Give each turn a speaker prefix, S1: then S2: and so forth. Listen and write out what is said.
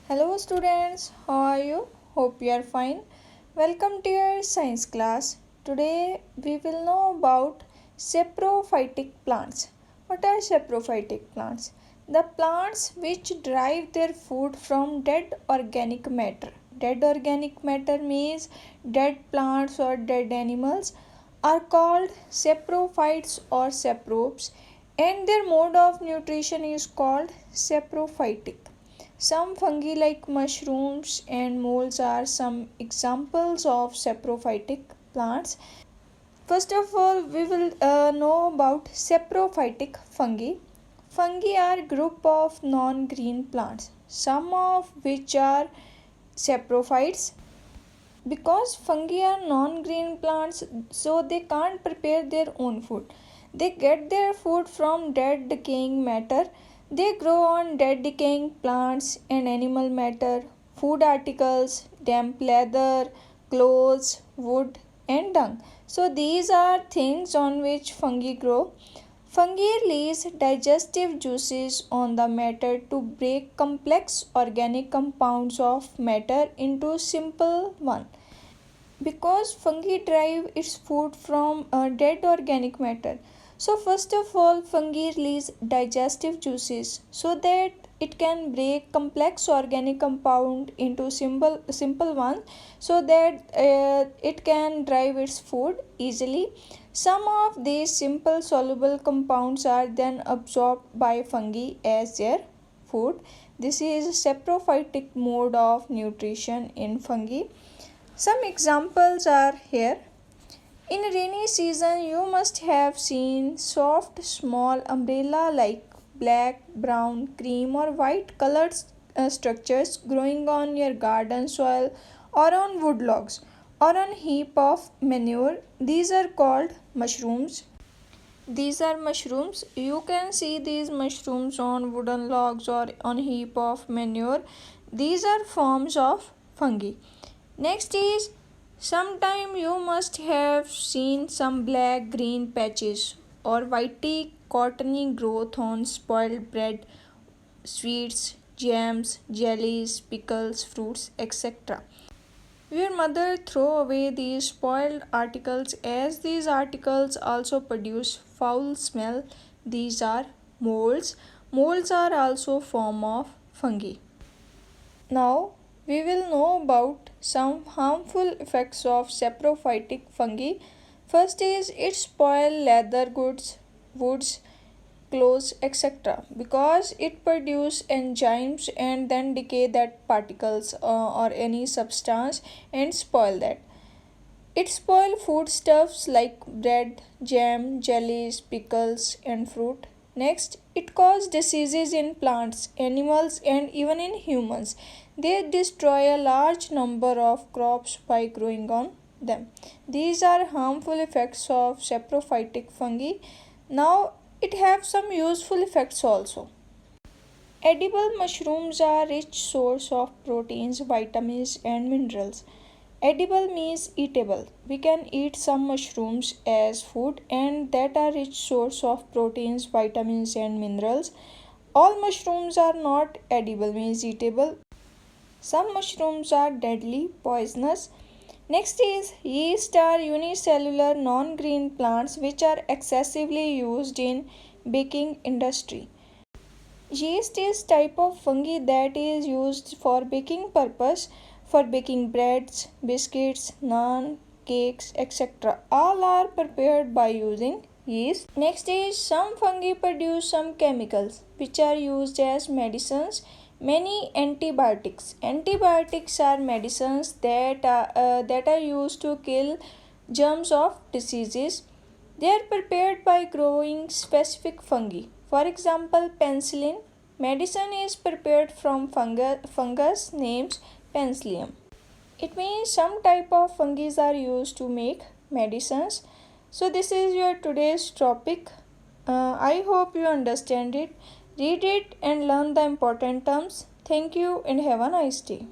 S1: Hello students, how are you? Hope you are fine. Welcome to your science class. Today we will know about saprophytic plants. What are saprophytic plants? The plants which derive their food from dead organic matter. Dead organic matter means dead plants or dead animals are called saprophytes or saprobes, and their mode of nutrition is called saprophytic. Some fungi like mushrooms and molds are some examples of saprophytic plants. First of all, we will know about saprophytic fungi. Fungi are group of non-green plants, some of which are saprophytes. Because fungi are non-green plants, so they can't prepare their own food. They get their food from dead decaying matter. They grow on dead decaying plants and animal matter, food articles, damp leather, clothes, wood, and dung. So these are things on which fungi grow. Fungi release digestive juices on the matter to break complex organic compounds of matter into simple one. Because fungi derive its food from dead organic matter. So first of all, fungi release digestive juices so that it can break complex organic compound into simple one, so that it can derive its food easily. Some of these simple soluble compounds are then absorbed by fungi as their food. This is saprophytic mode of nutrition in fungi. Some examples are here. In rainy season, you must have seen soft, small umbrella like black, brown, cream, or white colored structures growing on your garden soil or on wood logs or on heap of manure. These are called mushrooms. These are mushrooms. You can see these mushrooms on wooden logs or on heap of manure. These are forms of fungi. Next is, sometime you must have seen some black green patches or whitey cottony growth on spoiled bread, sweets, jams, jellies, pickles, fruits, etc. Your mother throw away these spoiled articles as these articles also produce foul smell. These are molds. Molds are also form of fungi. Now we will know about some harmful effects of saprophytic fungi. First is it spoil leather goods, woods, clothes, etc. because it produce enzymes and then decay that particles or any substance and spoil that. It spoil foodstuffs like bread, jam, jellies, pickles, and fruit. Next, it causes diseases in plants, animals, and even in humans. They destroy a large number of crops by growing on them. These are harmful effects of saprophytic fungi. Now, it have some useful effects also. Edible mushrooms are rich source of proteins, vitamins, and minerals. Edible means eatable. We can eat some mushrooms as food, and that are rich source of proteins, vitamins, and minerals. All mushrooms are not edible means eatable. Some mushrooms are deadly, poisonous. Next is, yeast are unicellular non-green plants which are excessively used in baking industry. Yeast is type of fungi that is used for baking purpose, for baking breads, biscuits, naan, cakes, etc. All are prepared by using yeast. Next is, some fungi produce some chemicals which are used as medicines. Many antibiotics. Antibiotics are medicines that are used to kill germs of diseases. They are prepared by growing specific fungi. For example, penicillin. Medicine is prepared from fungus named Penicillium. It means some type of fungi are used to make medicines. So this is your today's topic. I hope you understand it. Read it and learn the important terms. Thank you and have a nice day.